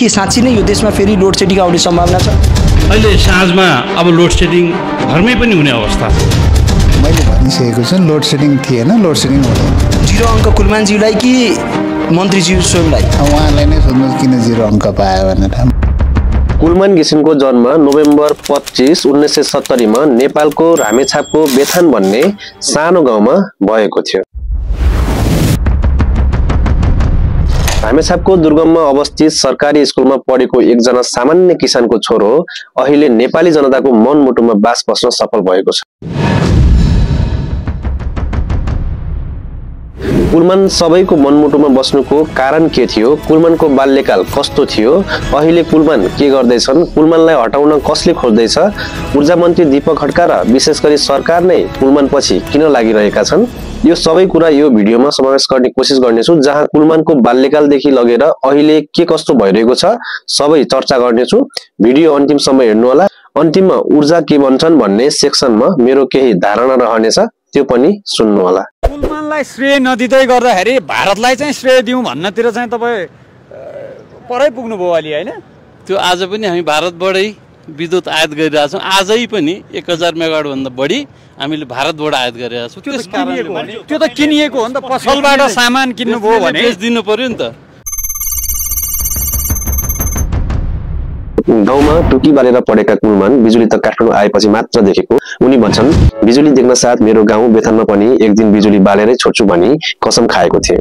के साँच्चै नै यो देशमा फेरि लोड सेडिङ आउने सम्भावना छ? अहिले साँझमा अब लोड सेडिङ घरमै पनि हुने अवस्था छ। मैले भनिसकेको छु लोड सेडिङ थिएन, लोड सेडिङ हुँदैन। 0 अङ्क कुलमानज्यूलाई कि मन्त्रीज्यू स्वयंलाई? उहाँलाई नै सोध्नु किन 0 अङ्क पायो भनेर। कुलमान घिसिङको जन्म नोभेम्बर 25, 1970 मा नेपालको रामेछापको बेथान भन्ने सानो गाउँमा भएको थियो। रामेछापको दुर्गममा अवस्थित सरकारी स्कुलमा पढेको एकजना सामान्य किसानको छोरो अहिले नेपाली जनताको मनमुटुमा बास बस्न सफल भएको छ। कुलमान सबैको मनमुटुमा बस्नुको कारण के थियो? कुलमानको बाल्यकाल कस्तो थियो? अहिले कुलमान के गर्दैछन्? कुलमानलाई हटाउन कसले खोज्दैछ? ऊर्जा मन्त्री दीपक खड्का र विशेष गरी सरकार नै कुलमान पछि किन लागिरहेका छन्? यो सबै कुरा यो भिडियोमा समावेश गर्ने कोसिस गर्नेछु, जहाँ कुलमानको बाल्यकालदेखि लगेर अहिले के कस्तो भइरहेको छ सबै चर्चा गर्नेछु। भिडियो अन्तिमसम्म हेर्नुहोला। अन्तिममा ऊर्जा के भन्छन् भन्ने सेक्सनमा मेरो केही धारणा रहनेछ, त्यो पनि सुन्नुहोला। कुलमानलाई श्रेय नदिँदै गर्दाखेरि भारतलाई चाहिँ श्रेय दिउँ भन्नतिर चाहिँ तपाईँ परै पुग्नुभयो अलि, होइन? त्यो आज पनि हामी भारतबाटै विद्युत आयात गरिरहेछौँ। आजै पनि 1000 मेगावाट भन्दा बढी हामीले भारतबाट आयात गरिरहेका छौँ। त्यो त किनिएको हो नि त, पसलबाट सामान किन्नुभयो भने बेच्दिनु पर्यो नि त। गाउँमा टुकी बालेर पढेका कुलमान बिजुली त काठमाडौँ आएपछि मात्र देखेको। उनी भन्छन्, बिजुली देख्न साथ मेरो गाउँ बेथानमा पनि एक दिन बिजुली बालेरै छोड्छु भनी कसम खाएको थिए।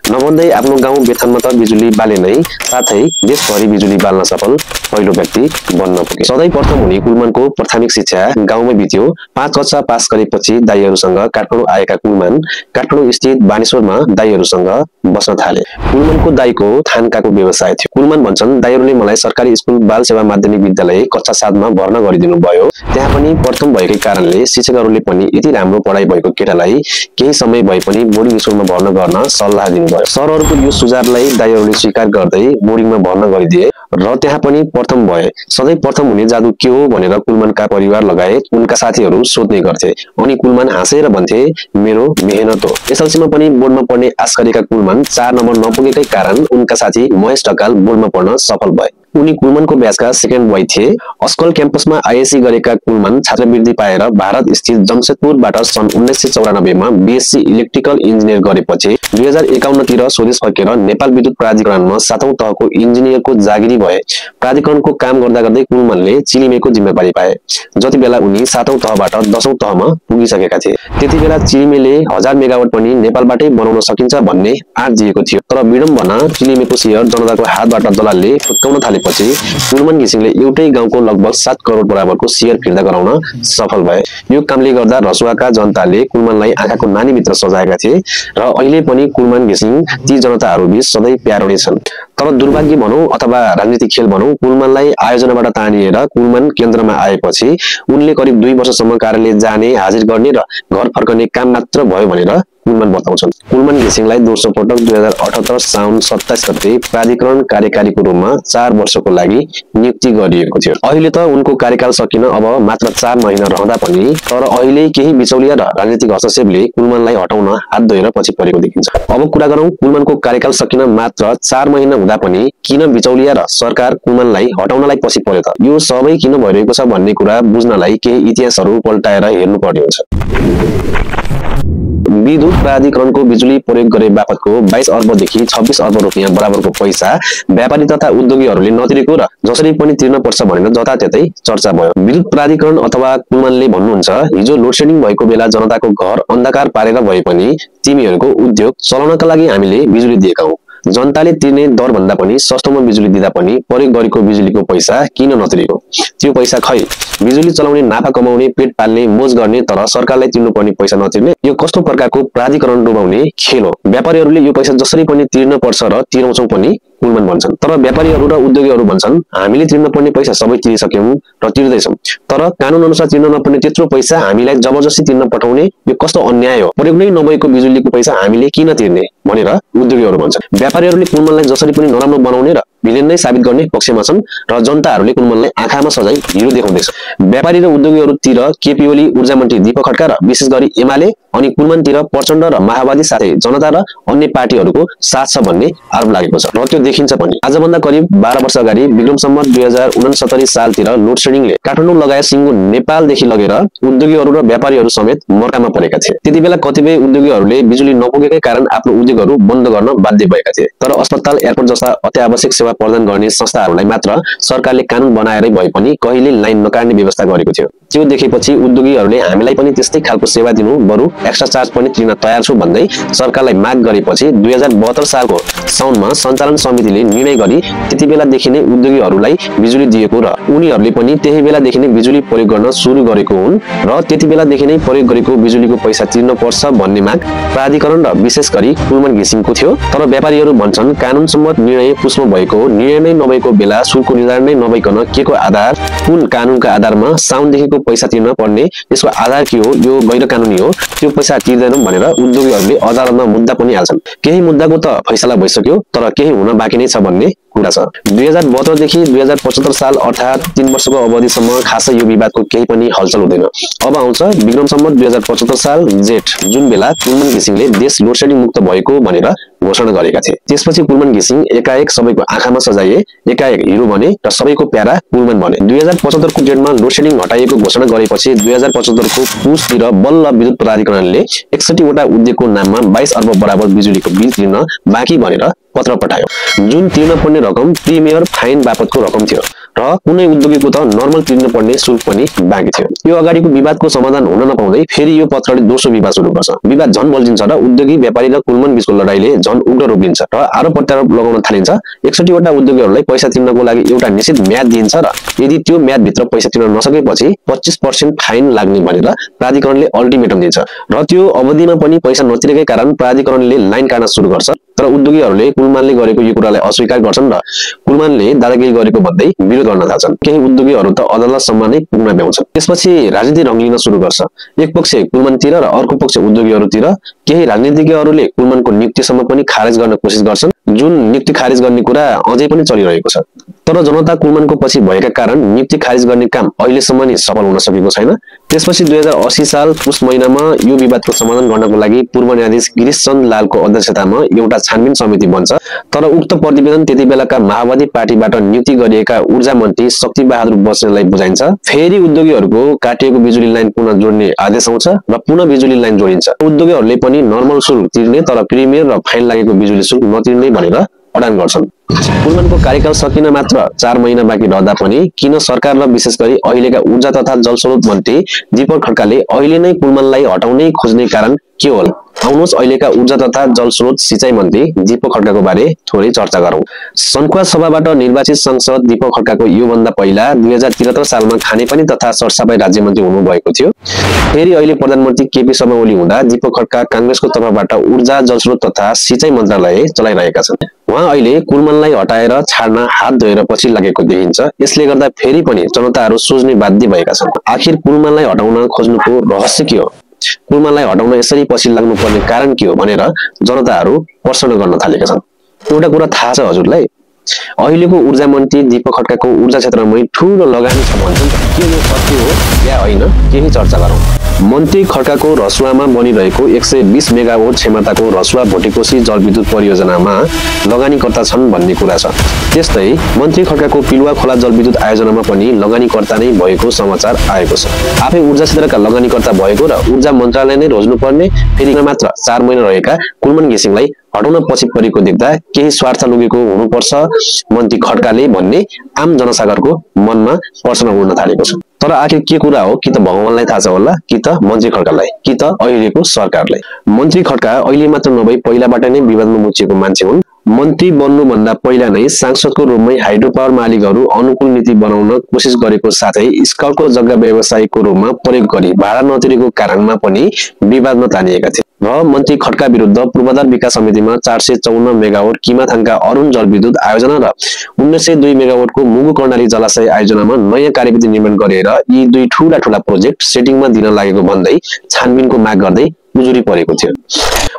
नभन्दै आफ्नो गाउँ बेथानमा त बिजुली बाले नै, साथै देशभरि बिजुली बाल्न सफल पहिलो व्यक्ति बन्न पुगे। सधैँ प्रथम हुने कुलमानको प्राथमिक शिक्षा गाउँमै बित्यो। 5 कक्षा पास गरेपछि दाइहरूसँग काठमाडौँ आएका कुलमान काठमाडौँ स्थित बानेश्वरमा दाइहरूसँग बस्न थाले। कुलमानको दाइको थान्काको व्यवसाय थियो। कुलमान भन्छन्, दाइहरूले मलाई सरकारी स्कुल बाल सेवा माध्यमिक विद्यालय कक्षा 7 मा भर्ना गरिदिनु भयो। त्यहाँ पनि प्रथम भएकै कारणले शिक्षकहरूले पनि यति राम्रो पढाइ भएको केटालाई केही समय भए पनि बोर्डिङ स्कुलमा भर्ना गर्न सल्लाह दिनुभयो। सरहरूको यो सुझावलाई दाइहरूले स्वीकार गर्दै बोर्डिङमा भर्ना गरिदिए र त्यहाँ पनि प्रथम भए। सधैँ प्रथम हुने जादु के हो भनेर कुलमानका परिवार लगायत उनका साथीहरू सोध्ने गर्थे। अनि कुलमान हाँसेर भन्थे, मेरो मेहनत हो। एसएलसीमा पनि बोर्डमा पढ्ने आश गरेका कुलमान 4 नम्बर नपुगेकै कारण उनका साथी महेश ढकाल बोर्डमा पढ्न सफल भए। उनी कुलमानको ब्याचका सेकेन्ड बोय थिए। अस्कल क्याम्पसमा आइएससी गरेका कुलमान छात्रवृत्ति पाएर भारत स्थित जमशेदपुरबाट सन् 1994 मा बीएससी इलेक्ट्रिकल इन्जिनियर गरेपछि 2051 तिर स्वदेश फर्केर नेपाल विद्युत प्राधिकरणमा 7औं तहको इन्जिनियरको जागिरी भए। प्राधिकरणको काम गर्दा गर्दै कुलमानले चिलिमेको जिम्मेवारी पाए। जति बेला उनी 7औं तहबाट 10औं तहमा पुगिसकेका थिए, त्यति बेला चिलिमेले 1000 मेगावाट पनि नेपालबाटै बनाउन सकिन्छ भन्ने आँट दिएको थियो। तर विडम्बना, चिलिमेको शेयर जनताको हातबाट दलालले फुत्काउन थालेपछि कुलमान घिसिङले एउटै गाउँको लगभग 7 करोड बराबरको शेयर फिर्ता गराउन सफल भए। यो कामले गर्दा रसुवाका जनताले कुलमानलाई आँखाको नानी मित्र सजाएका थिए र अहिले पनि कुलमान घिसिङ ती जनताहरू बीच सधैँ प्यारो नै छन्। तर दुर्भाग्य भनौं अथवा राजनीतिक खेल भनौं, कुलमानलाई आयोजनाबाट तानिएर कुलमान केन्द्रमा आएपछि उनले करिब 2 वर्षसम्म कार्यालय जाने, हाजिर गर्ने र घर फर्कने काम मात्र भयो भनेर कुलमान बताउँछन्। कुलमान घिसिङलाई दोस्रो पटक 2078 साउन 27 गते प्राधिकरण कार्यकारीको रूपमा 4 वर्षको लागि नियुक्ति गरिएको थियो। अहिले त उनको कार्यकाल सकिन अब मात्र 4 महिना रहँदा पनि तर अहिले केही बिचौलिया र राजनीतिक हस्तक्षेपले कुलमानलाई हटाउन हात धोएर पछि परेको देखिन्छ। अब कुरा गरौं कुलमानको कार्यकाल सकिन मात्र 4 महिना हुँदा पनि किन बिचौलिया र सरकार कुलमानलाई हटाउनलाई पछि पर्यो त? यो सबै किन भइरहेको छ भन्ने कुरा बुझ्नलाई केही इतिहासहरू पल्टाएर हेर्नुपर्ने हुन्छ। विद्युत प्राधिकरणको बिजुली प्रयोग गरे बापतको 22 अर्बदेखि 26 अर्ब रुपियाँ बराबरको पैसा व्यापारी तथा उद्योगीहरूले नतिरेको र जसरी पनि तिर्न पर्छ भनेर जताततै चर्चा भयो। विद्युत प्राधिकरण अथवा कुलमानले भन्नुहुन्छ, हिजो लोडसेडिङ भएको बेला जनताको घर अन्धकार पारेर भए पनि तिमीहरूको उद्योग चलाउनका लागि हामीले बिजुली दिएका हौं। जनताले तिर्ने दर भन्दा पनि सस्तोमा बिजुली दिँदा पनि प्रयोग गरेको बिजुलीको पैसा किन नतिरेको? त्यो पैसा खै बिजुली चलाउने, नाफा कमाउने, पेट पाल्ने, मोज गर्ने, तर सरकारलाई तिर्नुपर्ने पैसा नतिर्ने? यो कस्तो प्रकारको प्राधिकरण डुबाउने खेल हो? व्यापारीहरूले यो पैसा जसरी पनि तिर्न पर्छ र तिराउँछौं पनि कुलमान भन्छन्। तर व्यापारीहरू र उद्योगीहरू भन्छन्, हामीले तिर्न पर्ने पैसा सबै तिरिसक्यौं र तिर्दैछौं, तर कानून अनुसार तिर्न नपर्ने त्यत्रो पैसा हामीलाई जबरजस्ती तिर्न पठाउने यो कस्तो अन्याय हो? प्रयोग नै नभएको बिजुलीको पैसा हामीले किन तिर्ने भनेर उद्योगीहरू भन्छन्। व्यापारीहरूले कुलमानलाई जसरी पनि नराम्रो बनाउने र भिलेन नै साबित गर्ने पक्षमा छन् र जनताहरूले कुलमानलाई आँखामा सजाय हिरो देखाउँदैछ। व्यापारी र उद्योगीहरूतिर केपी ओली, ऊर्जा मन्त्री दीपक खड्का र विशेष गरी एमाले अनि कुलमानतिर प्रचण्ड र माओवादी साथै जनता र अन्य पार्टीहरूको साथ छ भन्ने आरोप लागेको छ र त्यो देखिन्छ पनि। आजभन्दा करिब 12 वर्ष अगाडि विक्रम सम्वत 2069 सालतिर लोड सेडिङले काठमाडौँ लगायत सिङ्गो नेपालदेखि लगेर उद्योगीहरू र व्यापारीहरू समेत मर्कामा परेका थिए। त्यति बेला कतिपय उद्योगीहरूले बिजुली नपुगेकै कारण आफ्नो उद्योगहरू बन्द गर्न बाध्य भएका थिए। तर अस्पताल, एयरपोर्ट जस्ता अत्यावश्यक सेवा प्रदान गर्ने संस्थाहरूलाई मात्र सरकारले कानून बनाएरै भए पनि कहिले लाइन नकाट्ने व्यवस्था गरेको थियो। त्यो देखेपछि उद्योगीहरूले हामीलाई पनि त्यस्तै खालको सेवा दिनु, बरु एक्स्ट्रा चार्ज पनि तिर्न तयार छु भन्दै सरकारलाई माग गरेपछि 2072 सालको साउनमा सञ्चालन समितिले निर्णय गरी त्यति बेलादेखि नै उद्योगीहरूलाई बिजुली दिएको र उनीहरूले पनि त्यही बेलादेखि नै बिजुली प्रयोग गर्न सुरु गरेको हुन् र त्यति बेलादेखि नै प्रयोग गरेको बिजुलीको पैसा तिर्न पर्छ भन्ने माग प्राधिकरण र विशेष गरी कुलमान घिसिङको थियो। तर व्यापारीहरू भन्छन् कानून सम्मत निर्णय पुष्प भएको, निर्णय नै नभएको बेला शुल्क निर्धारण नै नभइकन केको आधार, कुन कानूनका आधारमा साउनदेखिको पैसा तिर्न पर्ने, यसको आधार के हो, यो गैर कानूनी हो, त्यो पैसा तिर्दैनौं भनेर उद्योगीहरूले अदालतमा मुद्दा पनि हाल्छन्। केही मुद्दाको त फैसला भइसक्यो तर केही हुन बाँकी नै छ भन्ने कुरा छ। 2072 देखि 2075 साल अर्थात् 3 वर्षको अवधिसम्म खासै यो विवादको केही पनि हलचल हुँदैन। अब आउँछ विक्रम सम्वत 2075 साल जेठ, जुन बेला कुलमान घिसिङले देश लोड सेडिङ मुक्त भएको भनेर घोषणा गरेका थिए। त्यसपछि कुलमान घिसिङ एकाएक सबैको आँखामा सजाइए, एकाएक हिरो बने र सबैको प्यारा कुलमान बने। 2075 को जेठमा लोड सेडिङ हटाइएको घोषणा गरेपछि 2075 को पुसतिर बल्ल विद्युत प्राधिकरणले 61 वटा उद्योगको नाममा 22 अर्ब बराबर बिजुलीको बिल तिर्न बाँकी भनेर पत्र पठायो। जुन तिर्न पर्ने रकम प्रिमियर फाइन बापतको रकम थियो र कुनै उद्योगीको त नर्मल तिर्न पर्ने शुल्क पनि बाँकी थियो। यो अगाडिको विवादको समाधान हुन नपाउँदै फेरि यो पत्रले दोस्रो विवाद सुरु गर्छ। विवाद झन बल्झिन्छ र उद्योगी, व्यापारी र कुलमान बीचको लडाईले झन उग्र रूप लिन्छ र आरोप प्रत्यारोप लगाउन थालिन्छ। 61 वटा उद्योगीहरूलाई पैसा तिर्नको लागि एउटा निश्चित म्याद दिइन्छ र यदि त्यो म्यादभित्र पैसा तिर्न नसकेपछि 25% फाइन लाग्ने भनेर प्राधिकरणले अल्टिमेटम दिन्छ र त्यो अवधिमा पनि पैसा नतिरेकै कारण प्राधिकरणले लाइन काट्न सुरु गर्छ। तर उद्योगीहरूले कुलमानले गरेको यो कुरालाई अस्वीकार गर्छन् र कुलमानले दादागिरी गरेको भन्दै विरोध गर्न थाल्छन्। केही उद्योगीहरू त अदालतसम्म नै पुग्न भ्याउँछन्। त्यसपछि राजनीति रङ लिन सुरु गर्छ। एक पक्ष कुलमानतिर र अर्को पक्ष उद्योगीहरूतिर। केही राजनीतिज्ञहरूले कुलमानको नियुक्तिसम्म पनि खारेज गर्न कोसिस गर्छन्, जुन नियुक्ति खारेज गर्ने कुरा अझै पनि चलिरहेको छ। तर जनता कुलमानको पछि भएका कारण नियुक्ति खारेज गर्ने काम अहिलेसम्म नै सफल हुन सकेको छैन। त्यसपछि 2080 साल पुस महिनामा यो विवादको समाधान गर्नको लागि पूर्व न्यायाधीश गिरीश चन्द लालको अध्यक्षतामा एउटा छानबिन समिति बन्छ। तर उक्त प्रतिवेदन त्यति बेलाका माओवादी पार्टीबाट नियुक्ति गरिएका ऊर्जा मन्त्री शक्ति बहादुर बस्नेतलाई बुझाइन्छ। फेरि उद्योगीहरूको काटिएको बिजुली लाइन पुनः जोड्ने आदेश आउँछ र पुनः बिजुली लाइन जोडिन्छ। उद्योगीहरूले पनि नर्मल शुल्क तिर्ने तर प्रिमियर र फाइन लागेको बिजुली शुल्क नतिर्ने भनेर अडान गर्छन्। कुलमानको कार्यकाल सकिन मात्र 4 महिना बाँकी रहँदा पनि किन सरकार र विशेष गरी अहिलेका ऊर्जा तथा जलस्रोत मन्त्री दीपक खड्काले अहिले नै कुलमानलाई हटाउनै खोज्ने कारण के होला? आउनुहोस् अहिलेका ऊर्जा तथा जलस्रोत सिंचाई मन्त्री दीपक खड्काको बारे थोरै चर्चा गरौं। सङ्खुवा सभाबाट निर्वाचित सांसद दीपक खड्काको योभन्दा पहिला 2073 सालमा खानेपानी तथा सरसफाई राज्य मन्त्री हुनुभएको थियो। फेरि अहिले प्रधानमन्त्री केपी शर्मा ओली हुँदा दीपक खड्का कांग्रेसको तर्फबाट ऊर्जा जलस्रोत तथा सिंचाई मन्त्रालय चलाइरहेका छन्। उहाँ अहिले कुलमानलाई हटाएर छाड्न हात धोएर पछि लागेको देखिन्छ। यसले गर्दा फेरि पनि जनताहरू सोच्ने बाध्य भएका छन्। आखिर कुलमानलाई हटाउन खोज्नुको रहस्य के हो? कुलमानलाई हटाउन यसरी पछि लाग्नु पर्ने कारण के हो भनेर जनताहरू प्रश्न गर्न थालेका छन्। एउटा कुरा थाहा छ हजुरलाई, अहिलेको ऊर्जा मन्त्री दीपक खड्काको ऊर्जा क्षेत्रमै ठूलो लगानी छ भन्छन्। के यो सत्य हो या होइन, केही चर्चा गरौँ। मन्त्री खड्काको रसुवामा बनिरहेको 120 मेगावाट क्षमताको रसुवा भोटेकोशी जलविद्युत परियोजनामा लगानीकर्ता छन् भन्ने कुरा छ। त्यस्तै मन्त्री खड्काको पिलुवा खोला जलविद्युत आयोजनामा पनि लगानीकर्ता नै भएको समाचार आएको छ। आफै ऊर्जा क्षेत्रका लगानीकर्ता भएको र ऊर्जा मन्त्रालय नै रोज्नुपर्ने, फेरि मात्र 4 महिना रहेका कुलमान घिसिङलाई हटाउन पछि परेको देख्दा केही स्वार्थ लुकेको हुनुपर्छ मन्त्री खड्काले भन्ने आम जनसागरको मनमा प्रश्न उड्न थालेको छ। तर आखिर के कुरा हो? कि त भगवानलाई थाहा छ होला, कि त मन्त्री खड्कालाई, कि त अहिलेको सरकारलाई। मन्त्री खड्का अहिले मात्र नभई पहिलाबाट नै विवादमा मुछिएको मान्छे हुन्। मन्त्री बन्नुभन्दा पहिला नै सांसदको रूपमै हाइड्रो पावर मालिकहरू अनुकूल नीति बनाउन कोसिस गरेको साथै स्काउटको जग्गा व्यवसायको रूपमा प्रयोग गरी भाडा नतिरेको कारणमा पनि विवादमा तानिएका थिए। र मन्त्री खड्का विरुद्ध पूर्वाधार विकास समितिमा 454 मेगावाट किमाथाङका अरुण जलविद्युत आयोजना र 1902 मेगावाटको मुगु कर्णाली जलाशय आयोजनामा नयाँ कार्यविधि निर्माण गरेर यी दुई ठूला प्रोजेक्ट सेटिङमा दिन लागेको भन्दै छानबिनको माग गर्दै उजुरी परेको थियो।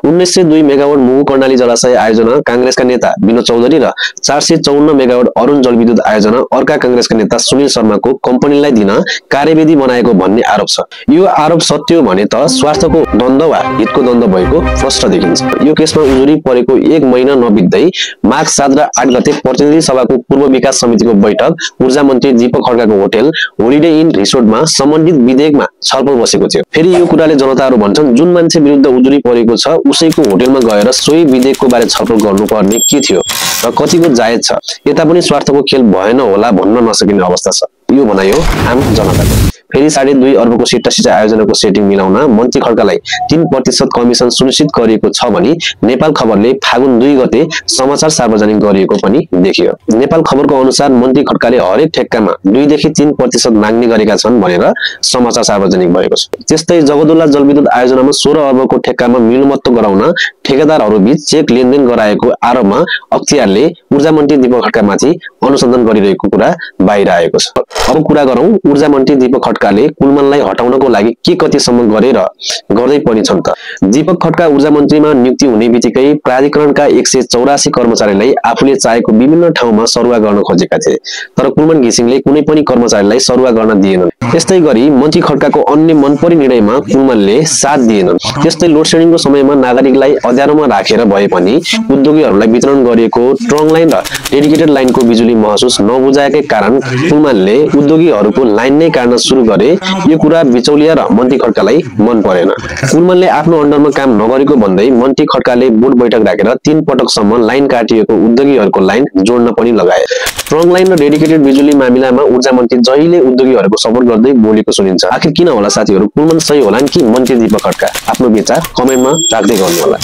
1902 मेगावाट मुगु कर्णाली जलाशय आयोजना कांग्रेसका नेता विनोद चौधरी र 454 मेगावाट अरुण जलविद्युत आयोजना अर्का कांग्रेसका नेता सुनिल शर्माको कम्पनीलाई दिन कार्यविधि बनाएको भन्ने आरोप छ। यो आरोप सत्य हो भने त स्वार्थको द्वन्द्व वा हितको द्वन्द्व भएको प्रष्ट देखिन्छ। यो केसमा उजुरी परेको 1 महिना नबित्दै माघ 7 र 8 गते प्रतिनिधि सभाको पूर्व विकास समितिको बैठक ऊर्जा मन्त्री दीपक खड्काको होटल होलिडे इन रिसोर्टमा सम्बन्धित विधेयकमा छलफल बसेको थियो। फेरि यो कुराले जनताहरू भन्छन् जुन मान्छे विरुद्ध उजुरी परेको छ उसैको होटलमा गएर सोही विधेयकको बारे छलफल गर्नुपर्ने के थियो र कतिको जायज छ। यता पनि स्वार्थको खेल भएन होला भन्न नसकिने अवस्था छ। यो भनाइ हो आम जनताको। फेरि 2.5 अर्बको सिट्टा सिँचाइ आयोजनाको सेटिङ मिलाउन मन्त्री खड्कालाई 3% कमिसन सुनिश्चित गरिएको छ भनी नेपाल खबरले फागुन 2 गते समाचार सार्वजनिक गरिएको पनि देखियो। नेपाल खबरको अनुसार मन्त्री खड्काले हरेक ठेक्कामा 2 देखि 3% माग्ने गरेका छन् भनेर समाचार सार्वजनिक भएको छ। त्यस्तै जगदुल्ला जलविद्युत आयोजनामा 16 अर्बको ठेक्कामा मिलमत्तो गराउन ठेकेदारहरू बीच चेक लेनदेन गराएको आरोपमा अख्तियारले ऊर्जा मन्त्री दीपक खड्कामाथि अनुसन्धान गरिरहेको कुरा बाहिर आएको छ। अब कुरा गरौं ऊर्जा मन्त्री दीपक खड्काले कुलमानलाई हटाउनको लागि के कतिसम्म गरे र गर्दै पनि छन् त। दीपक खड्का ऊर्जा मन्त्रीमा नियुक्ति हुने बित्तिकै प्राधिकरणका 184 कर्मचारीलाई आफूले चाहेको विभिन्न ठाउँमा सरुवा गर्न खोजेका थिए, तर कुलमान घिसिङले कुनै पनि कर्मचारीलाई सरुवा गर्न दिएनन्। त्यस्तै गरी मन्त्री खड्काको अन्य मनपरी निर्णयमा कुलमानले साथ दिएनन्। त्यस्तै लोड सेडिङको समयमा नागरिकलाई अँध्यारोमा राखेर भए पनि उद्योगीहरूलाई वितरण गरिएको ट्रङ लाइन र डेडिकेटेड लाइनको बिजुली महसुस नबुझाएकै कारण कुलमानले उद्योगीहरूको लाइन नै काट्न सुरु गरे। यो कुरा बिचौलिया र मन्त्री खड्कालाई मन परेन। कुलमानले आफ्नो अन्डरमा काम नगरेको भन्दै मन्त्री खड्काले बोर्ड बैठक राखेर 3 पटकसम्म लाइन काटिएको उद्योगीहरूको लाइन जोड्न पनि लगाए। ट्रङ लाइन र डेडिकेटेड बिजुली मामिलामा ऊर्जा मन्त्री जहिले उद्योगीहरूको सपोर्ट गर्दै बोलेको सुनिन्छ। आखिर किन होला साथीहरू, कुलमान सही होलान् कि मन्त्री दीपक खड्का? आफ्नो विचार कमेन्टमा राख्दै गर्नु होला।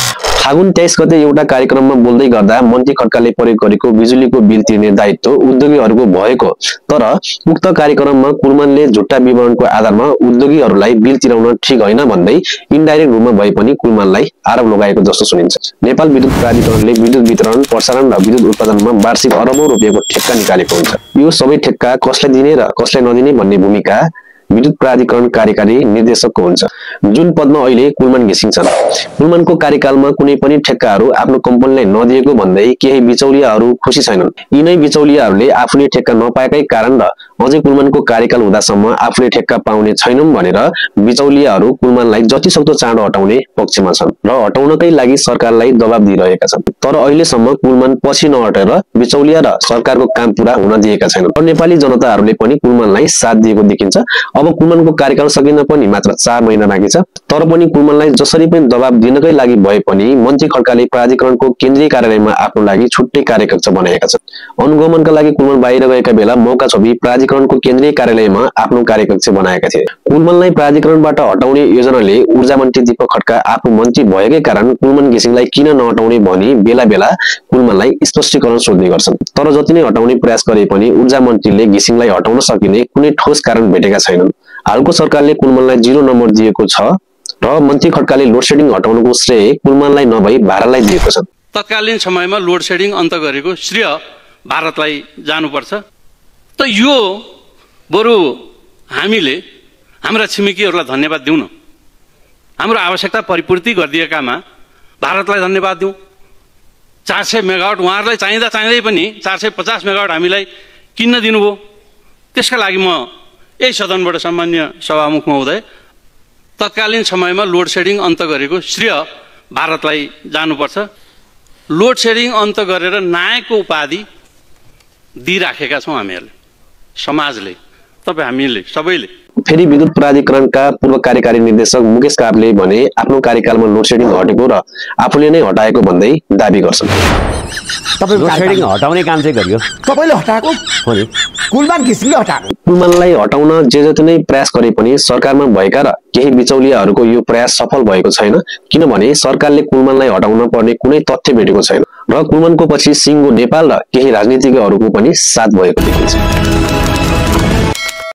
फागुन 23 गते एउटा कार्यक्रममा बोल्दै गर्दा मन्त्री खड्काले प्रयोग गरेको बिजुलीको बिल तिर्ने दायित्व उद्योगीहरूको भएको, तर उक्त कार्यक्रममा कुलमानले झुट्टा विवरणको आधारमा उद्योगीहरूलाई बिल तिराउन ठिक होइन भन्दै इन्डाइरेक्ट रूपमा भए पनि कुलमानलाई आरोप लगाएको जस्तो सुनिन्छ। नेपाल विद्युत प्राधिकरणले विद्युत वितरण, प्रसारण र विद्युत उत्पादनमा वार्षिक अरबौं रुपियाँको ठेक्का निकालेको हुन्छ। यो सबै ठेक्का कसलाई दिने र कसलाई नदिने भन्ने भूमिका विद्युत प्राधिकरण कार्यकारी निर्देशकको हुन्छ, जुन पदमा अहिले कुलमान घिसिङ छन्। कुलमानको कार्यकालमा कुनै पनि ठेक्काहरू आफ्नो कम्पनीलाई नदिएको भन्दै केही बिचौलियाहरू खुसी छैनन्। यिनै बिचौलियाहरूले आफूले ठेक्का नपाएकै कारण र अझै कुलमानको कार्यकाल हुँदासम्म आफूले ठेक्का पाउने छैनौं भनेर बिचौलियाहरू कुलमानलाई जति सक्दो चाँडो हटाउने पक्षमा छन् र हटाउनकै लागि सरकारलाई दबाब दिइरहेका छन्। तर अहिलेसम्म कुलमान पछि नहटेर बिचौलिया र सरकारको काम पूरा हुन दिएका छैनन्। नेपाली जनताहरूले पनि कुलमानलाई साथ दिएको देखिन्छ। अब कुलमानको कार्यकाल सकिन पनि मात्र 4 महिना बाँकी छ। तर पनि कुलमानलाई जसरी पनि दबाब दिनकै लागि भए पनि मन्त्री खड्काले प्राधिकरणको केन्द्रीय कार्यालयमा आफ्नो लागि छुट्टै कार्यकक्ष बनाएका छन्। अनुगमनका लागि कुलमान बाहिर गएका बेला मौका छोपी प्राधिकरणको केन्द्रीय कार्यालयमा आफ्नो कार्यकक्ष बनाएका थिए। कुलमानलाई प्राधिकरणबाट हटाउने योजनाले ऊर्जा मन्त्री दीपक खड्का आफू मन्त्री भएकै कारण कुलमान घिसिङलाई किन नहटाउने भनी बेला बेला कुलमानलाई स्पष्टीकरण सोध्ने गर्छन्। तर जति नै हटाउने प्रयास गरे पनि ऊर्जा मन्त्रीले घिसिङलाई हटाउन सकिने कुनै ठोस कारण भेटेका छैनन्। हालको सरकारले कुलमानलाई 0 नम्बर दिएको छ र मन्त्री खड्काले लोड सेडिङ हटाउनुको श्रेय कुलमानलाई नभई भारतलाई दिएको छ। तत्कालीन समयमा लोड सेडिङ अन्त गरेको श्रेय भारतलाई जानुपर्छ। त यो बरु हामीले हाम्रा छिमेकीहरूलाई धन्यवाद दिउँ न। हाम्रो आवश्यकता परिपूर्ति गरिदिएकामा भारतलाई धन्यवाद दिउँ। 400 मेगावाट उहाँहरूलाई चाहिँदै पनि 450 मेगावाट हामीलाई किन्न दिनुभयो। त्यसका लागि म यही सदनबाट सम्मान्य सभामुख महोदय तत्कालीन समयमा लोड सेडिङ अन्त गरेको श्रेय भारतलाई जानुपर्छ। लोड सेडिङ अन्त गरेर नायकको उपाधि दिइराखेका छौँ हामीहरूले, समाजले, हामीले सबैले। फेरि विद्युत प्राधिकरणका पूर्व कार्यकारी निर्देशक मुकेश कापले भने आफ्नो कार्यकालमा लोड सेडिङ हटेको र आफूले नै हटाएको भन्दै दाबी गर्छन्। लोड सेडिङ हटाउने काम चाहिँ गरियो, तपाईले हटाएको हो नि? कुलमान घिसिङले हटाएको। कुलमानलाई हटाउन जे जति नै प्रयास गरे पनि सरकारमा भएका र केही बिचौलियाहरूको यो प्रयास सफल भएको छैन, किनभने सरकारले कुलमानलाई हटाउन पर्ने कुनै तथ्य भेटेको छैन र कुलमानको पछि सिङ्गो नेपाल र केही राजनीतिज्ञहरूको पनि साथ भएको देखिन्छ।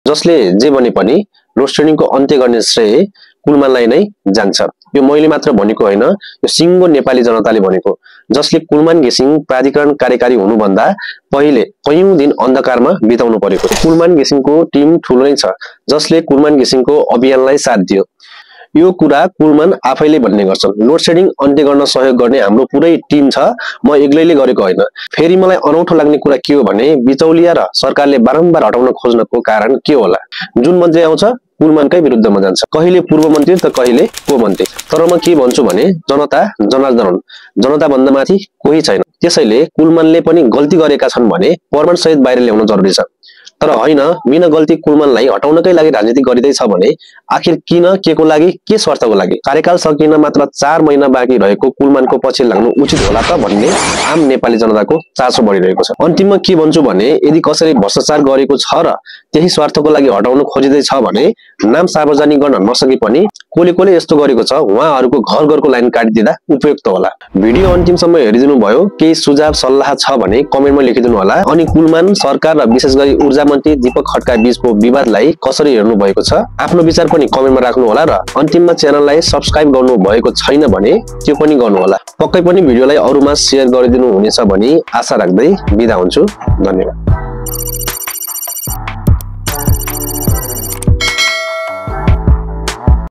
जसले जे भने पनि लोड सेडिङको अन्त्य गर्ने श्रेय कुलमानलाई नै जान्छ। यो मैले मात्र भनेको होइन, यो सिङ्गो नेपाली जनताले भनेको, जसले कुलमान घिसिङ प्राधिकरण कार्यकारी हुनुभन्दा पहिले कयौं दिन अन्धकारमा बिताउनु परेको। कुलमान घिसिङको टिम ठुलो नै छ, जसले कुलमान घिसिङको अभियानलाई साथ दियो। यो कुरा कुलमान आफैले भन्ने गर्छन्। लोड सेडिङ अन्त्य गर्न सहयोग गर्ने हाम्रो पुरै टिम छ, म एक्लैले गरेको होइन। फेरि मलाई अनौठो लाग्ने कुरा के हो भने बिचौलिया र सरकारले बारम्बार हटाउन खोज्नको कारण के होला? जुन मन्त्री आउँछ कुलमानकै विरुद्धमा जान्छ, कहिले पूर्व मन्त्री त कहिले को मन्त्री। तर म के भन्छु भने जनता जनार्दन हुन्, जनता भन्दा माथि कोही छैन। त्यसैले कुलमानले पनि गल्ती गरेका छन् भने प्रमाण सहित बाहिर ल्याउन जरुरी छ। तर होइन बिना गल्ती कुलमानलाई हटाउनकै लागि राजनीति गरिँदैछ भने आखिर किन, के को लागि, के स्वार्थको लागि? कार्यकाल सकिन मात्र 4 महिना बाँकी रहेको कुलमानको पछि लाग्नु उचित होला त भन्ने आम नेपाली जनताको चासो बढिरहेको छ। अन्तिममा के भन्छु भने यदि कसैले भ्रष्टाचार गरेको छ र त्यही स्वार्थको लागि हटाउन खोजिँदैछ भने नाम सार्वजनिक गर्न नसके पनि कोले यस्तो गरेको छ उहाँहरूको घर घरको लाइन काटिदिँदा उपयुक्त होला। भिडियो अन्तिमसम्म हेरिदिनु भयो, केही सुझाव सल्लाह छ भने कमेन्टमा लेखिदिनु होला। अनि कुलमान सरकार र विशेष गरी ऊर्जा मन्त्री दीपक खड्का बीचको विवादलाई कसरी हेर्नु भएको छ आफ्नो विचार पनि कमेन्टमा राख्नु होला र अन्तिममा च्यानललाई सब्स्क्राइब गर्नु भएको छैन भने त्यो पनि गर्नु होला। पक्कै पनि भिडियोलाई अरूमा शेयर गरिदिनु हुनेछ भनी आशा राख्दै बिदा हुन्छु। धन्यवाद।